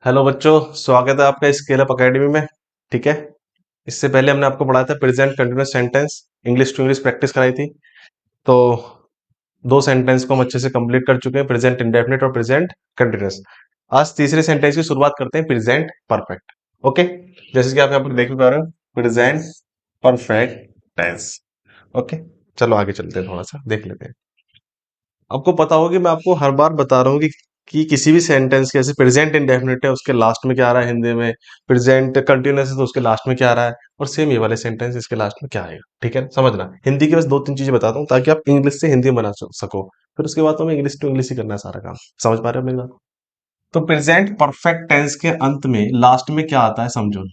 Hello बच्चों, स्वागत है आपका स्केल अप अकेडमी में। ठीक है। इससे पहले हमने आपको पढ़ाया था present continuous sentence, English to English practice कराई थी। तो दो सेंटेंस को हम अच्छे से कंप्लीट कर चुके हैं, प्रेजेंट इंडेफिनिट और प्रेजेंट कंटिन्यूअस। आज तीसरे सेंटेंस की शुरुआत करते हैं, प्रेजेंट परफेक्ट। ओके। जैसे कि आप यहाँ पर देख भी पा रहे हो, प्रेजेंट परफेक्ट टेंस। ओके। चलो आगे चलते हैं, थोड़ा सा देख लेते हैं। आपको पता होगा कि मैं आपको हर बार बता रहा हूँ कि किसी भी सेंटेंस के, जैसे प्रेजेंट इंडेफिनिट है उसके लास्ट में क्या आ रहा है हिंदी में, प्रेजेंट कंटिन्यूअस है तो उसके लास्ट में क्या आ रहा है, और सेम ये वाले सेंटेंस इसके लास्ट में क्या आएगा। ठीक है, समझना। हिंदी की बस दो तीन चीजें बताता हूँ ताकि आप इंग्लिश से हिंदी में बना सको। फिर उसके बाद तो हमें इंग्लिश टू इंग्लिश ही करना है सारा काम। समझ पा रहे हो मेरी बात? तो प्रेजेंट परफेक्ट टेंस के अंत में लास्ट में क्या आता है समझो।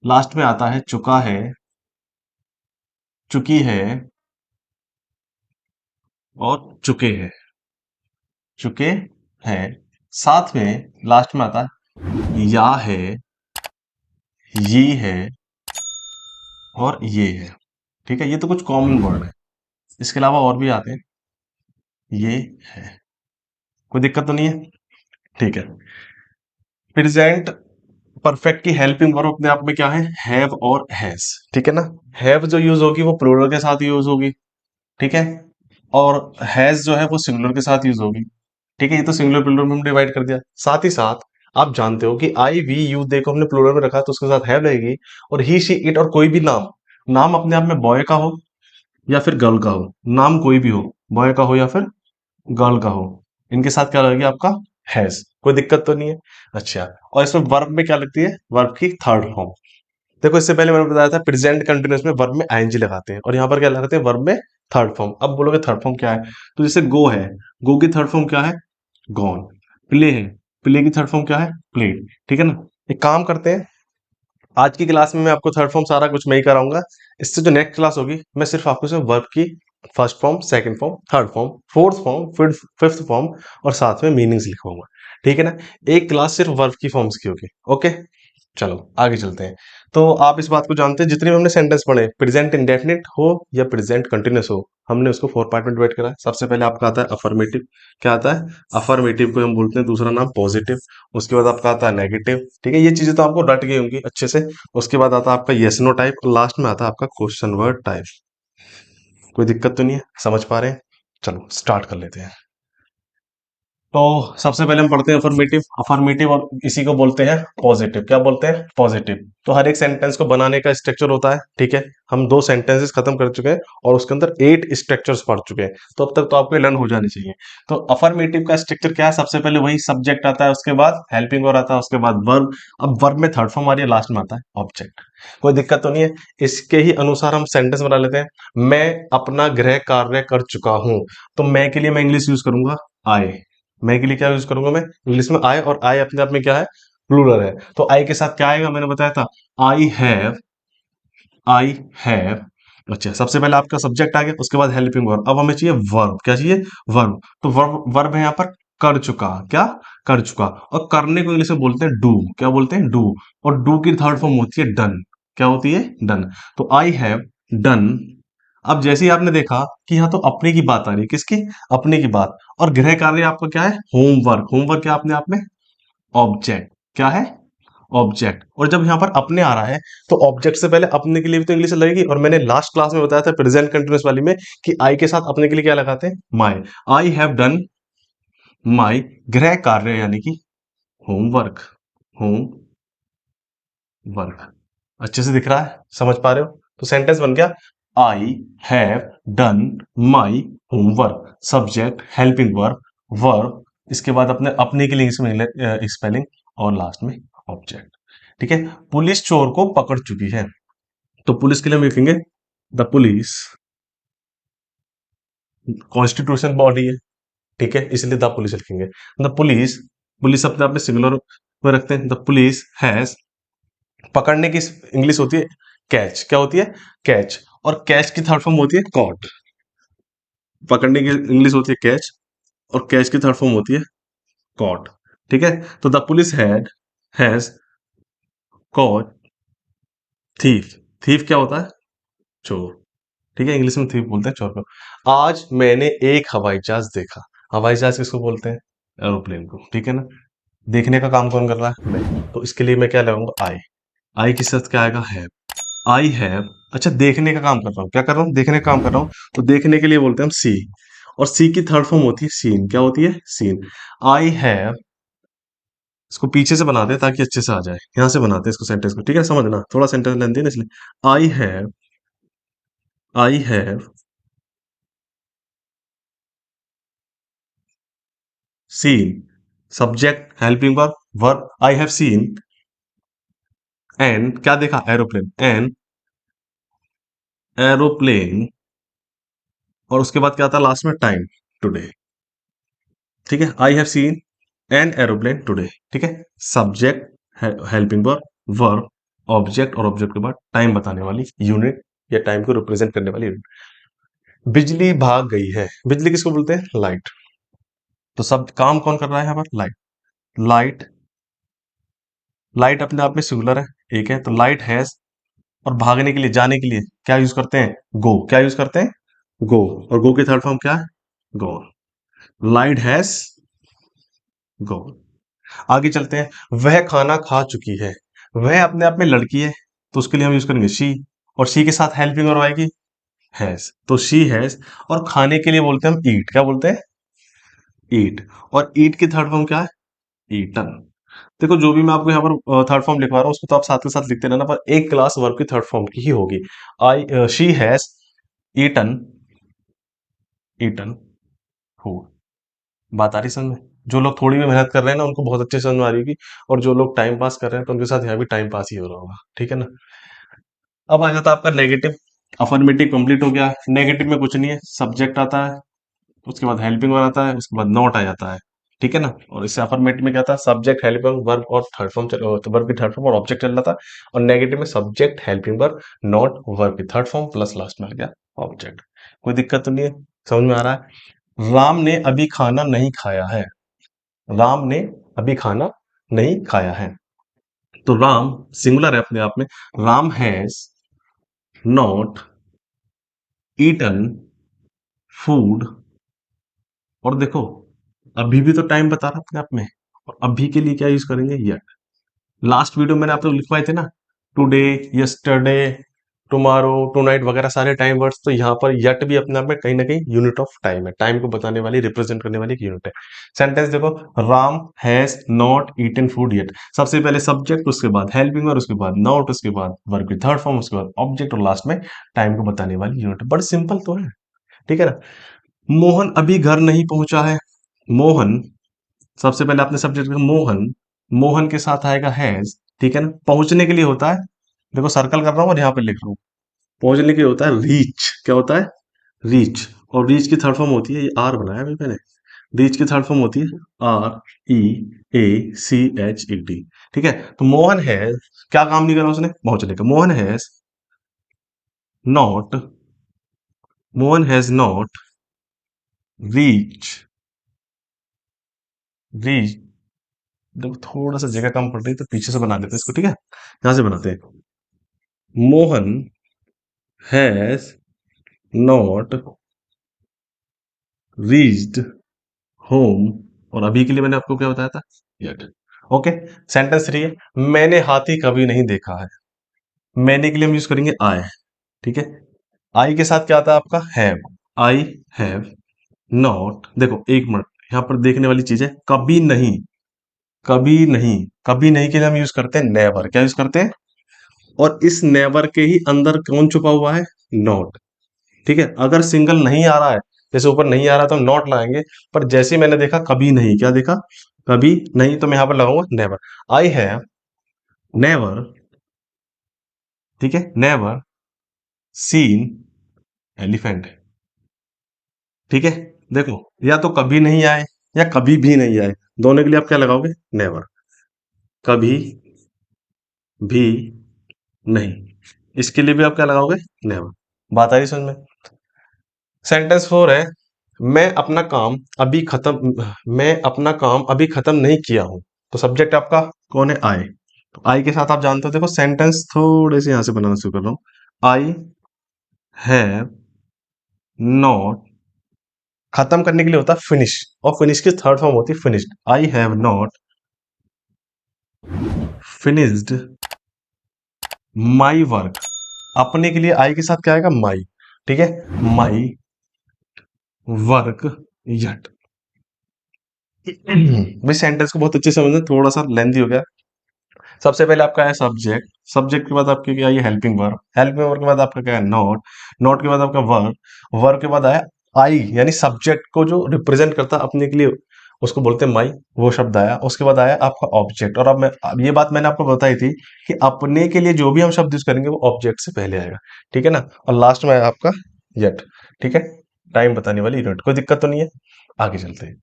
लास्ट में आता है चुका है, चुकी है और चुके हैं। चुके हैं, साथ में लास्ट में आता है या है, ये है और ये है। ठीक है, ये तो कुछ कॉमन वर्ड है। इसके अलावा और भी आते हैं, ये है। कोई दिक्कत तो नहीं है? ठीक है। प्रेजेंट परफेक्ट की हेल्पिंग वर्ब अपने आप में क्या है? हैव और हैज। ठीक है ना। हैव जो यूज होगी वो प्लूरल के साथ यूज होगी। ठीक है। और हैज जो है वो सिंगुलर के साथ यूज होगी। ठीक है, ये तो सिंगुलर प्लूरल में हम डिवाइड कर दिया। साथ ही साथ आप जानते हो कि आई वी यू देखो हमने प्लूरल में रखा है तो उसके साथ हैव लगेगी। और ही शी इट और कोई भी नाम, नाम अपने आप में बॉय का हो या फिर गर्ल का हो, नाम कोई भी हो, बॉय का हो या फिर गर्ल का हो, इनके साथ क्या लगेगा आपका? हैज। कोई दिक्कत तो नहीं है? अच्छा। और इसमें वर्ब में क्या लगती है? वर्ब की थर्ड फॉर्म। देखो, इससे पहले मैंने बताया था प्रेजेंट कंटिन्यूअस में वर्ब में आईएनजी लगाते हैं, और यहाँ पर क्या लगाते हैं? वर्ब में थर्ड फॉर्म। अब बोलोगे थर्ड फॉर्म क्या है? तो जैसे गो है, गो की थर्ड फॉर्म क्या है? गॉन। प्ले है, प्ले की थर्ड फॉर्म क्या है? प्लेड। ठीक है ना। एक काम करते हैं, आज की क्लास में मैं आपको थर्ड फॉर्म सारा कुछ मैं ही कराऊंगा। इससे जो नेक्स्ट क्लास होगी मैं सिर्फ आपको इसमें वर्ब की first form, second form, third form, fourth form, fifth form और साथ में मीनिंग्स लिखवाऊंगा। ठीक है ना। एक क्लास सिर्फ वर्ब की फॉर्म्स की होगी। ओके। चलो आगे चलते हैं। तो आप इस बात को जानते हैं, जितने भी हमने सेंटेंस पढ़े, प्रेजेंट इंडेफिनिट हो या प्रेजेंट कंटिन्यूअस हो, हमने उसको फोर पार्ट में डिवाइड करा है। सबसे पहले आपका आता है अफर्मेटिव। क्या आता है? अफर्मेटिव को हम बोलते हैं दूसरा नाम पॉजिटिव। उसके बाद आपका आता है नेगेटिव। ठीक है, ये चीजें तो आपको रट गई होंगी अच्छे से। उसके बाद आता है आपका यस नो टाइप, और लास्ट में आता है आपका क्वेश्चन वर्ड टाइप। कोई दिक्कत तो नहीं है? समझ पा रहे हैं? चलो स्टार्ट कर लेते हैं। तो सबसे पहले हम पढ़ते हैं अफर्मेटिव। अफर्मेटिव और इसी को बोलते हैं पॉजिटिव। क्या बोलते हैं? पॉजिटिव। तो हर एक सेंटेंस को बनाने का स्ट्रक्चर होता है। ठीक है। हम दो सेंटेंसेस खत्म कर चुके हैं और उसके अंदर 8 स्ट्रक्चर्स पढ़ चुके हैं। तो अब तक तो आपको लर्न हो जाने चाहिए। तो अफर्मेटिव का स्ट्रक्चर क्या है? सबसे पहले वही सब्जेक्ट आता है, उसके बाद हेल्पिंग और आता है, उसके बाद वर्ब। अब वर्ब में थर्ड फॉर्म आ रही है, लास्ट में आता है ऑब्जेक्ट। कोई दिक्कत तो नहीं है? इसके ही अनुसार हम सेंटेंस बना लेते हैं। मैं अपना गृह कार्य कर चुका हूं। तो मैं के लिए मैं इंग्लिश यूज करूंगा, आई। मैं के लिए क्या यूज करूंगा? मैं इंग्लिश में आई, और आई अपने आप में क्या है? प्लूरल है। तो आई के साथ क्या आएगा? मैंने बताया था आई हैव, आई हैव। अच्छा, सबसे पहले आपका सब्जेक्ट आ गया, उसके बाद हेल्पिंग वर्ब। अब हमें चाहिए वर्ब। क्या चाहिए? वर्ब। तो वर्ब, वर्ब है यहाँ पर कर चुका। क्या? कर चुका। और करने को इंग्लिश में बोलते हैं डू। क्या बोलते हैं? डू। और डू की थर्ड फॉर्म होती है डन। क्या होती है? डन। तो आई हैव डन। अब जैसे ही आपने देखा कि यहाँ तो अपने की बात आ रही है, किसकी? अपने की बात। और गृह कार्य आपका क्या है? होमवर्क। होमवर्क क्या अपने आप में? ऑब्जेक्ट। क्या है? ऑब्जेक्ट। और जब यहाँ पर अपने आ रहा है तो ऑब्जेक्ट से पहले अपने के लिए भी तो इंग्लिश लगेगी। और मैंने लास्ट क्लास में बताया था प्रेजेंट कंटिन्यूअस वाली में कि आई के साथ अपने के लिए क्या लगाते हैं? माई। आई हैव डन माई गृह कार्य, यानी कि होमवर्क। Home work. अच्छे से दिख रहा है? समझ पा रहे हो? तो सेंटेंस बन गया, I have done my homework. Subject, helping verb, verb. इसके बाद अपने अपने के लिए इसमें स्पेलिंग, और लास्ट में ऑब्जेक्ट। ठीक है। पुलिस चोर को पकड़ चुकी है। तो पुलिस के लिए हम लिखेंगे द पुलिस। कॉन्स्टिट्यूशन बॉडी है। ठीक है, इसलिए द पुलिस लिखेंगे। द पुलिस, पुलिस अपने आप में सिंगुलर में रखते हैं। द पुलिस हैज, पकड़ने की इंग्लिश होती है कैच। क्या होती है? कैच। और कैच की थर्ड फॉर्म होती है कॉट। पकड़ने की इंग्लिश होती है कैच, और कैच की थर्ड फॉर्म होती है कॉट। ठीक है। तो the police has caught thief. Thief क्या होता है? चोर। ठीक है, इंग्लिश में थीफ बोलते हैं चोर को। आज मैंने एक हवाई जहाज देखा। हवाई जहाज किसको बोलते हैं? एरोप्लेन को। ठीक है ना। देखने का काम कौन कर रहा है? मैं। तो इसके लिए मैं क्या लगाऊंगा? आई। आई के साथ क्या आएगा? हैव। I have. अच्छा, देखने का काम कर रहा हूँ, क्या कर रहा हूँ? देखने का काम कर रहा हूँ। तो देखने के लिए बोलते हैं हम सी। और सी की थर्ड फॉर्म होती है सीन। क्या होती है? सीन। I have. इसको पीछे से बनाते हैं ताकि अच्छे से आ जाए, यहां से बनाते हैं इसको सेंटेंस को, ठीक है? समझना, थोड़ा सेंटेंस लेंथी है ना इसलिए। I have seen. Subject, helping verb, verb. I have seen an, क्या देखा? एरोप्लेन। An aeroplane. और उसके बाद क्या आता है लास्ट में? Time, today. ठीक है, I have seen an aeroplane today. ठीक है, subject, helping verb, verb, object, और ऑब्जेक्ट के बाद टाइम बताने वाली यूनिट या टाइम को रिप्रेजेंट करने वाली यूनिट। बिजली भाग गई है। बिजली किसको बोलते हैं? लाइट। तो सब काम कौन कर रहा है यहाँ पर? लाइट। लाइट। लाइट अपने आप में सिंगुलर है, एक है, तो लाइट हैज। और भागने के लिए, जाने के लिए क्या यूज करते हैं? गो। क्या यूज करते हैं? गो। और गो की थर्ड फॉर्म क्या है? गो। लाइट हैज गो। आगे चलते हैं। वह खाना खा चुकी है। वह अपने आप में लड़की है, तो उसके लिए हम यूज करेंगे शी। और शी के साथ हेल्पिंग और आएगी हैज, तो शी हैज। और खाने के लिए बोलते हैं हम ईट। क्या बोलते हैं? ईट। और ईट की थर्ड फॉर्म क्या है? ईटन। देखो, जो भी मैं आपको यहाँ पर थर्ड फॉर्म लिखवा रहा हूँ उसको तो आप साथ के साथ लिखते रहना, पर एक क्लास वर्ब की थर्ड फॉर्म की ही होगी। I she has eaten. Eaten food. बात आ रही समझ में? जो लोग थोड़ी भी मेहनत कर रहे हैं ना उनको बहुत अच्छे से समझ में आ रही होगी। और जो लोग टाइम पास कर रहे हैं तो उनके साथ यहाँ भी टाइम पास ही हो रहा होगा, ठीक है ना? अब आ जाता है आपका नेगेटिव। अफर्मेटिव कंप्लीट हो गया। नेगेटिव में कुछ नहीं है, सब्जेक्ट आता है, उसके बाद हेल्पिंग वर्ब आता है, उसके बाद नॉट आ जाता है, ठीक है ना? और इससे अफर्मेटिव में क्या था? सब्जेक्ट, हेल्पिंग वर्ब और थर्ड फॉर्म, वर्ब की थर्ड फॉर्म और ऑब्जेक्ट चल रहा था। और नेगेटिव में subject, helping verb, not, verb की थर्ड फॉर्म प्लस लास्ट में आ गया ऑब्जेक्ट। कोई दिक्कत तो नहीं है? समझ में आ रहा है? राम ने अभी खाना नहीं खाया है। राम ने अभी खाना नहीं खाया है। तो राम सिंगुलर है अपने आप में। Ram has not eaten food. और देखो, अभी भी तो टाइम बता रहा अपने आप में। और अभी के लिए क्या यूज करेंगे? यट। लास्ट वीडियो मैंने आपको लिखवाए थे ना, टुडे, यस्टरडे, टुमारो, टुनाइट वगैरह सारे टाइम वर्ड्स। तो यहाँ पर यट भी अपने आप में कहीं ना कहीं यूनिट ऑफ टाइम है, टाइम को बताने वाली, रिप्रेजेंट करने वाली एक यूनिट है। सेंटेंस देखो, Ram has not eaten food yet. सबसे पहले सब्जेक्ट, उसके बाद हेल्पिंग वर्ब, उसके बाद नॉट, उसके बाद वर्ब की थर्ड फॉर्म, उसके बाद ऑब्जेक्ट, और लास्ट में टाइम को बताने वाली यूनिट। बड़ा सिंपल तो है, ठीक है ना? मोहन अभी घर नहीं पहुंचा है। मोहन, सबसे पहले आपने सब्जेक्ट लिखा मोहन। मोहन के साथ आएगा हैज, ठीक है ना? पहुंचने के लिए होता है, देखो सर्कल कर रहा हूं और यहां पे लिख रहा हूं। पहुंचने के लिए होता है रीच। क्या होता है? रीच। और रीच की थर्ड फॉर्म होती है, ये आर बनाया अभी मैंने। रीच की थर्ड फॉर्म होती है आर ई ए सी एच ई टी। ठीक है, तो मोहन हैज, क्या काम नहीं करा उसने? पहुंचने का। Mohan has not, Mohan has not reach, reach. देखो थोड़ा सा जगह कम पड़ रही है तो पीछे से बना लेते हैं इसको, ठीक है? यहां से बनाते हैं। Mohan has not reached home. और अभी के लिए मैंने आपको क्या बताया था? यट। ओके। सेंटेंस 3 है, मैंने हाथी कभी नहीं देखा है। मैंने के लिए हम यूज करेंगे आई, ठीक है? आई के साथ क्या आता है आपका? हैव। I have not. देखो एक मिनट, यहां पर देखने वाली चीज है, कभी नहीं। कभी नहीं। कभी नहीं के लिए हम यूज करते हैं नेवर। क्या यूज करते हैं? और इस नेवर के ही अंदर कौन छुपा हुआ है? नॉट। ठीक है, अगर सिंगल नहीं आ रहा है, जैसे ऊपर नहीं आ रहा तो हम नॉट लगाएंगे। पर जैसे ही मैंने देखा कभी नहीं, क्या देखा? कभी नहीं, तो मैं यहां पर लगाऊंगा नेवर। आई हैव नेवर, ठीक है, नेवर सीन एलिफेंट। ठीक है, देखो, या तो कभी नहीं आए या कभी भी नहीं आए, दोनों के लिए आप क्या लगाओगे? नेवर। कभी भी नहीं, इसके लिए भी आप क्या लगाओगे? नेवर। बात आ रही समझ में? सेंटेंस 4 है, मैं अपना काम अभी खत्म, मैं अपना काम अभी खत्म नहीं किया हूं। तो सब्जेक्ट आपका कौन है? आई। तो आई के साथ आप जानते हो, देखो सेंटेंस थोड़े से यहां से बनाना शुरू कर रहा हूं। आई हैव नॉट, खत्म करने के लिए होता है फिनिश, और फिनिश की थर्ड फॉर्म होती है finished. I have not finished my work. अपने के लिए आई के साथ क्या आएगा, माई। ठीक है, माई वर्क यट। भाई सेंटेंस को बहुत अच्छे से समझना, थोड़ा सा लेंथी हो गया। सबसे पहले आपका है सब्जेक्ट, सब्जेक्ट के बाद आपके क्या है हेल्पिंग वर्ब, हेल्पिंग वर्ब के बाद आपका क्या है नॉट, नॉट के बाद आपका वर्ब, वर्ब के बाद आया आई, यानी सब्जेक्ट को जो रिप्रेजेंट करता है अपने के लिए उसको बोलते हैं माई, वो शब्द आया। उसके बाद आया आपका ऑब्जेक्ट, और अब ये बात मैंने आपको बताई थी कि अपने के लिए जो भी हम शब्द यूज करेंगे वो ऑब्जेक्ट से पहले आएगा। ठीक है ना, और लास्ट में आया आपका येट। ठीक है, टाइम बताने वाली यूनिट, कोई दिक्कत तो नहीं है, आगे चलते हैं।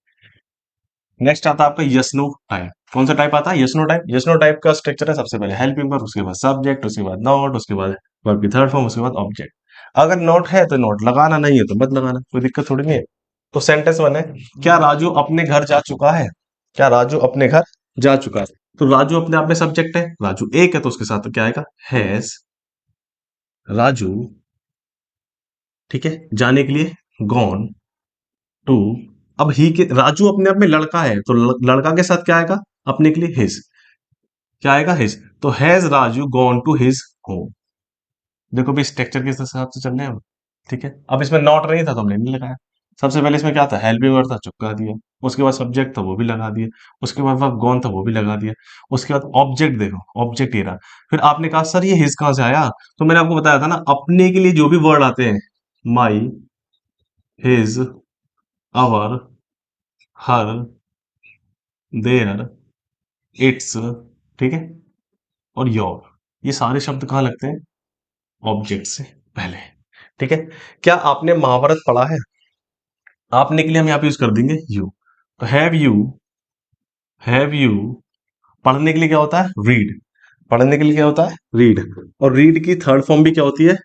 नेक्स्ट आता है आपका यस नो टाइप। कौन सा टाइप आता है, yes no type. Yes no type का स्ट्रक्चर है सबसे पहले हेल्पिंग वर्ब, उसके बाद सब्जेक्ट, उसके बाद नॉट, उसके बाद वर्ब की थर्ड फॉर्म, उसके बाद ऑब्जेक्ट। अगर नॉट है तो नॉट लगाना, नहीं है तो मत लगाना, कोई दिक्कत थोड़ी नहीं है। तो सेंटेंस वन है, क्या राजू अपने घर जा चुका है, क्या राजू अपने घर जा चुका है। तो राजू अपने आप में सब्जेक्ट है, राजू एक है तो उसके साथ तो क्या आएगा, हैज राजू, ठीक है, जाने के लिए गॉन टू। अब ही के, राजू अपने आप में लड़का है तो लड़का के साथ क्या आएगा अपने के लिए, हिज, क्या आएगा हिज। तो has Raju gone to his home. देखो भी स्ट्रक्चर के हिसाब से चल रहे हैं हम। ठीक है, अब इसमें नॉट नहीं था तो हमने नहीं लगाया। सबसे पहले इसमें क्या था, हेल्पिंग वर्ब था, चुपका दिया। उसके बाद सब्जेक्ट था वो भी लगा दिया। उसके बाद वर्ब गॉन था वो भी लगा दिया। उसके बाद ऑब्जेक्ट, देखो ऑब्जेक्ट ये रहा। फिर आपने कहा सर ये हिज कहां से आया, तो मैंने आपको बताया था ना, अपने के लिए जो भी वर्ड आते हैं, my, his, our, her, their, its, ठीक है, और योर, ये सारे शब्द कहाँ लगते हैं, ऑब्जेक्ट से पहले। ठीक है, क्या आपने महाभारत पढ़ा है, आपने के लिए हम यहाँ पे यूज कर देंगे यू। तो हैव यू, हैव यू, पढ़ने के लिए क्या होता है, रीड, पढ़ने के लिए क्या होता है, रीड, और रीड की थर्ड फॉर्म भी क्या होती है,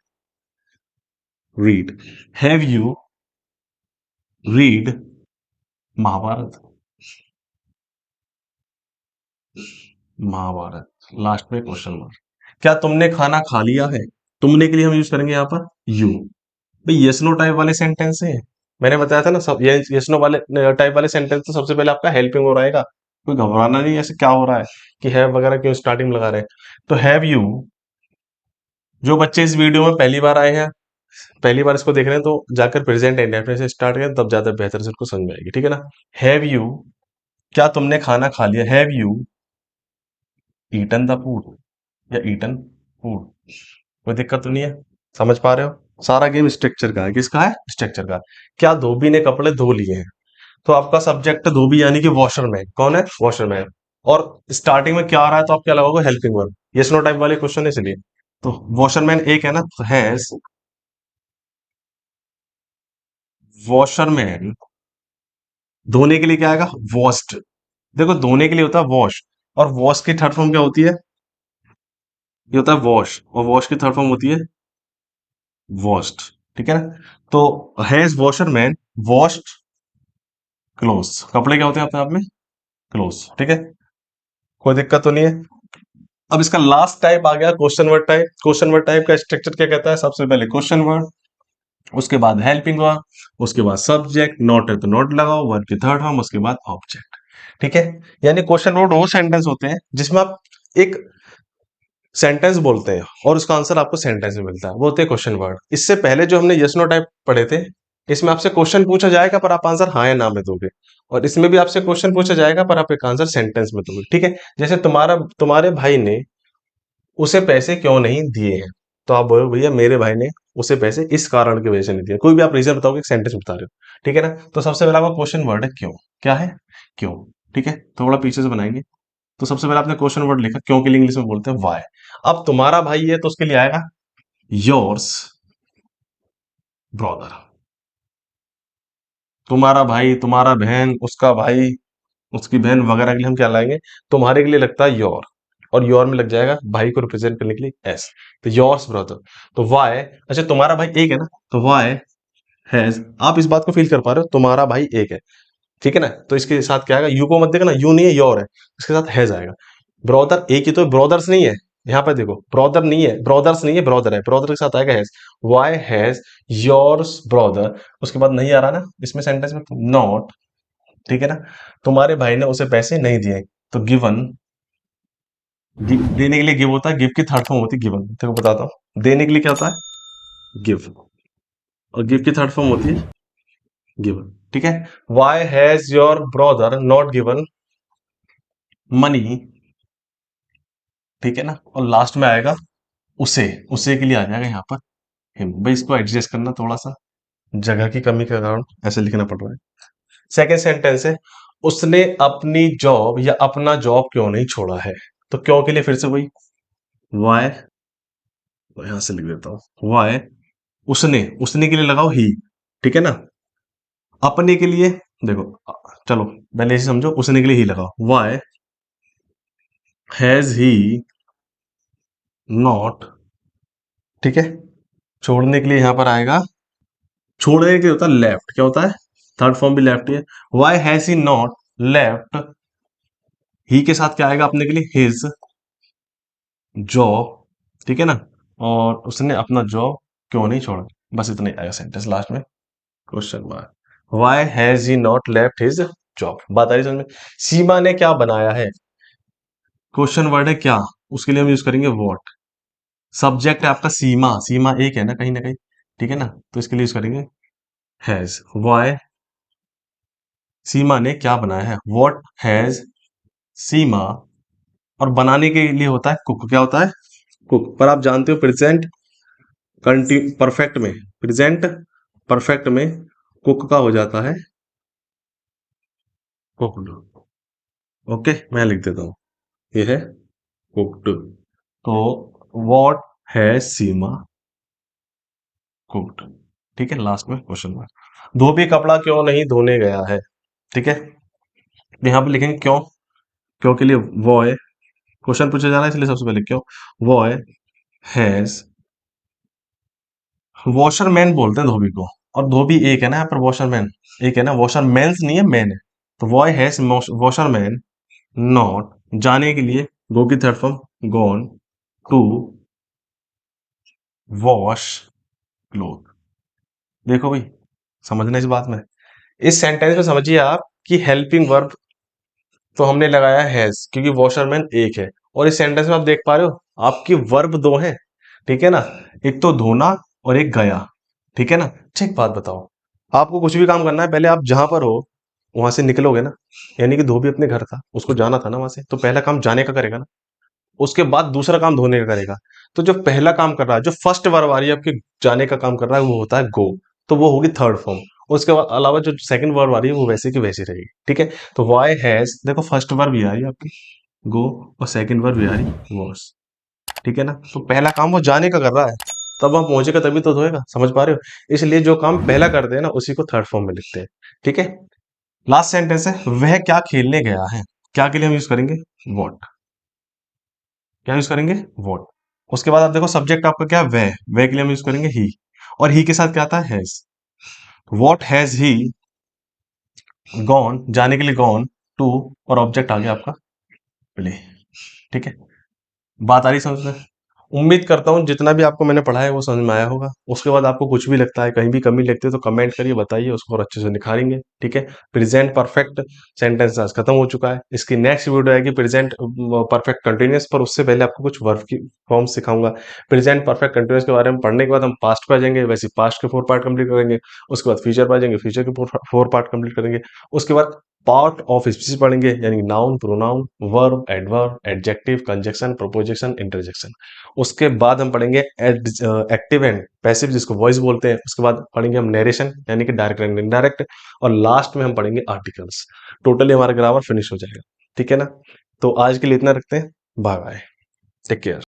read. Have you read Mahabharat, Mahabharat, last में क्वेश्चन मार्क। क्या तुमने खाना खा लिया है, तुमने के लिए हम यूज करेंगे यहाँ पर यू। भाई यस नो टाइप वाले सेंटेंस है, मैंने बताया था ना, सब ये यस नो वाले टाइप वाले सेंटेंस तो सबसे पहले आपका हेल्पिंग हो रहेगा। कोई घबराना नहीं, ऐसे क्या हो रहा है कि हैव वगैरह क्यों स्टार्टिंग में लगा रहे हैं। तो हैव यू, जो बच्चे इस वीडियो में पहली बार आए हैं, पहली बार इसको देख रहे हैं, तो जाकर प्रेजेंट इंडेफिनिट से स्टार्ट करें, तब ज्यादा बेहतर से उनको समझ में आएगी। ठीक है ना, हैव यू, क्या तुमने खाना खा लिया, have you eaten the food, या ईटन फूड, कोई दिक्कत तो नहीं है, समझ पा रहे हो। सारा गेम स्ट्रक्चर का है, किसका है, स्ट्रक्चर का। क्या धोबी ने कपड़े धो लिए हैं, तो आपका सब्जेक्ट धोबी यानी कि वॉशरमैन, कौन है, वॉशरमैन। और स्टार्टिंग में क्या आ रहा है तो आप क्या लगाओगे, helping verb, yes no type वाले क्वेश्चन है इसलिए। तो वॉशरमैन एक है ना, तो हैज वॉशरमैन, धोने के लिए क्या आएगा, वॉश्ड। देखो धोने के लिए होता है वॉश, और वॉश की थर्ड फॉर्म क्या होती है, ये होता है वॉश, और वॉश की थर्ड फॉर्म होती है वॉश्ड। ठीक है ना, तो हैज वॉशरमैन वॉश्ड क्लोथ, कपड़े क्या होते हैं अपने आप में, क्लोथ। ठीक है, कोई दिक्कत तो नहीं है। अब इसका लास्ट टाइप आ गया question word type. Question word type का स्ट्रक्चर क्या कहता है, सबसे पहले क्वेश्चन वर्ड, उसके बाद हेल्पिंग वर्ब, उसके बाद सब्जेक्ट, नॉट है तो नॉट लगाओ, वर्ब की थर्ड फॉर्म, उसके बाद ऑब्जेक्ट। ठीक है, यानी क्वेश्चन वर्ड वो सेंटेंस होते हैं जिसमें आप एक सेंटेंस बोलते हैं और उसका आंसर आपको सेंटेंस में मिलता है, वो होते हैं क्वेश्चन वर्ड। इससे पहले जो हमने यस नो टाइप पढ़े थे, इसमें आपसे क्वेश्चन पूछा जाएगा पर आप आंसर हाँ या ना में दोगे, और इसमें भी आपसे क्वेश्चन पूछा जाएगा पर आप एक आंसर सेंटेंस में दोगे। ठीक है, जैसे तुम्हारे भाई ने उसे पैसे क्यों नहीं दिए हैं, तो आप बोलो भैया मेरे भाई ने उसे पैसे इस कारण की वजह से नहीं दिए, कोई भी आप रीजन बताओगे, एक सेंटेंस बता रहे हो। ठीक है ना, तो सबसे पहला आपका क्वेश्चन वर्ड है क्यों, क्या है, क्यों। ठीक है, थोड़ा पीछे से बनाएंगे। तो सबसे पहले आपने क्वेश्चन वर्ड लिखा, क्यों के लिए इंग्लिश में बोलते हैं वाई। अब तुम्हारा भाई है तो उसके लिए आएगा योर्स ब्रदर, तुम्हारा भाई, तुम्हारा बहन, उसका भाई, उसकी बहन वगैरह के लिए हम क्या लाएंगे, तुम्हारे के लिए लगता है योर, और योर में लग जाएगा भाई को रिप्रेजेंट करने के लिए एस, तो योर्स ब्रदर। तो वाई, अच्छा तुम्हारा भाई एक है ना, तो वाई हैज, आप इस बात को फील कर पा रहे हो, तुम्हारा भाई एक है, ठीक है ना, तो इसके साथ क्या आएगा, यू को मत देखना, यू नहीं है योर है, इसके साथ हैज आएगा। ब्रदर एक ही तो, ब्रदर्स नहीं है, यहाँ पे देखो ब्रदर नहीं है, ब्रदर्स नहीं है, ब्रदर है, ब्रदर के साथ आएगा has. Why has yours brother, उसके बाद नहीं आ रहा ना इसमें सेंटेंस में, नॉट, ठीक है ना, तुम्हारे भाई ने उसे पैसे नहीं दिए, तो गिवन देने के लिए गिव होता है, गिव की थर्ड फॉर्म होती है गिवन। देखो बताता हूँ, देने के लिए क्या होता है गिव, और गिव की थर्ड फॉर्म होती है गिवन। ठीक है, why has your brother not given money, ठीक है ना, और लास्ट में आएगा उसे, उसे के लिए आ जाएगा यहाँ पर हिम। भाई इसको एडजस्ट करना थोड़ा सा, जगह की कमी के कारण ऐसे लिखना पड़ रहा है। सेकेंड सेंटेंस है, उसने अपनी जॉब या अपना जॉब क्यों नहीं छोड़ा है। तो क्यों के लिए फिर से वही वाई, यहां से लिख देता हूं वाई, उसने, उसने के लिए लगाओ ही, ठीक है ना। अपने के लिए देखो, चलो पहले इसे समझो, उसने के लिए ही लगाओ, वाई हैज ही नॉट, ठीक है। छोड़ने के लिए यहां पर आएगा, छोड़ने के लिए होता है लेफ्ट, क्या होता है थर्ड फॉर्म भी लेफ्ट ही है। Why has he not left, he के साथ क्या आएगा अपने के लिए हिज जॉब, ठीक है ना, और उसने अपना जॉब क्यों नहीं छोड़ा। बस इतना ही आएगा सेंटेंस लास्ट में, question mark. Why has he not left his job. बात आ रही समझ में। सीमा ने क्या बनाया है, क्वेश्चन वर्ड है क्या, उसके लिए हम यूज करेंगे वॉट। सब्जेक्ट है आपका सीमा, सीमा एक है ना कहीं, ठीक है ना, तो इसके लिए यूज करेंगे हैज। वाई, सीमा ने क्या बनाया है, वॉट हैज सीमा, और बनाने के लिए होता है कुक, क्या होता है कुक। पर आप जानते हो प्रेजेंट परफेक्ट में, प्रेजेंट परफेक्ट में कुक का हो जाता है कुकड। ओके, मैं लिख देता हूं, ये है कुकड। तो वॉट है सीमा कुकड, ठीक है, लास्ट में क्वेश्चन मार्क। धोबी कपड़ा क्यों नहीं धोने गया है, ठीक है, यहां पे लिखेंगे क्यों, क्यों के लिए वॉय, क्वेश्चन पूछा जा रहा है इसलिए सबसे पहले क्यों। वॉय हैज, वॉशरमैन बोलते हैं धोबी को, और धोबी एक है ना यहाँ पर, वॉशरमैन एक है ना, वॉशरमैन्स नहीं है, मैन है। तो वॉय हैज वॉशरमैन नॉट, जाने के लिए गो की third form gone to wash cloth. देखो भाई, समझना इस बात में, इस सेंटेंस में समझिए आप कि हेल्पिंग वर्ब तो हमने लगाया हैज, क्योंकि वॉशरमैन एक है, और इस सेंटेंस में आप देख पा रहे हो आपकी वर्ब दो है, ठीक है ना, एक तो धोना और एक गया, ठीक है ना। अच्छा एक बात बताओ, आपको कुछ भी काम करना है, पहले आप जहां पर हो वहां से निकलोगे ना, यानी कि धोबी अपने घर था, उसको जाना था ना वहां से, तो पहला काम जाने का करेगा ना, उसके बाद दूसरा काम धोने का करेगा। तो जो पहला काम कर रहा है, जो फर्स्ट वर्ब आ रही है आपके जाने का काम कर रहा है, वो होता है गो, तो वो होगी थर्ड फॉर्म। उसके बाद अलावा जो सेकंड वर्ब आ रही है वो वैसे की वैसी रहेगी, ठीक है। तो वाई हैज, देखो फर्स्ट वर्ब भी आ रही है आपकी गो, और सेकंड वर्ब भी आ रही है वॉश, ठीक है ना। तो पहला काम वो जाने का कर रहा है, तब वहां पहुंचेगा तभी तो धोएगा, समझ पा रहे हो। इसलिए जो काम पहला करते हैं ना उसी को थर्ड फॉर्म में लिखते हैं, ठीक है। लास्ट सेंटेंस है, वह क्या खेलने गया है, क्या के लिए हम यूज करेंगे वॉट, क्या यूज करेंगे वॉट। उसके बाद आप देखो सब्जेक्ट आपका क्या है वह के लिए हम यूज करेंगे ही, और ही के साथ क्या आता है has. What has he gone, जाने के लिए गॉन टू, और ऑब्जेक्ट आ गया आपका प्ले, ठीक है। बात आ रही समझ में। उम्मीद करता हूँ जितना भी आपको मैंने पढ़ा है वो समझ में आया होगा। उसके बाद आपको कुछ भी लगता है, कहीं भी कमी लगती है तो कमेंट करिए, बताइए, उसको और अच्छे से निखारेंगे, ठीक है। प्रेजेंट परफेक्ट सेंटेंस आज खत्म हो चुका है। इसकी नेक्स्ट वीडियो आएगी प्रेजेंट परफेक्ट कंटिन्यूअस पर, उससे पहले आपको कुछ वर्ब की फॉर्म सिखाऊंगा। प्रेजेंट परफेक्ट कंटिन्यूअस के बारे में पढ़ने के बाद हम पास्ट पे आ जाएंगे, वैसे पास्ट के 4 पार्ट कंप्लीट करेंगे। उसके बाद फ्यूचर पे आ जाएंगे, फ्यूचर के 4 पार्ट कंप्लीट करेंगे। उसके बाद पार्ट ऑफ स्पीच पढ़ेंगे, यानी noun, pronoun, verb, adverb, adjective, conjunction, proposition, interjection. उसके बाद हम पढ़ेंगे एक्टिव एंड पैसिव, जिसको वॉइस बोलते हैं। उसके बाद पढ़ेंगे हम नरेशन, यानी कि डायरेक्ट एंड इनडायरेक्ट, और लास्ट में हम पढ़ेंगे आर्टिकल्स। टोटली हमारा ग्रामर फिनिश हो जाएगा, ठीक है ना। तो आज के लिए इतना रखते हैं, बाय बाय, टेक केयर।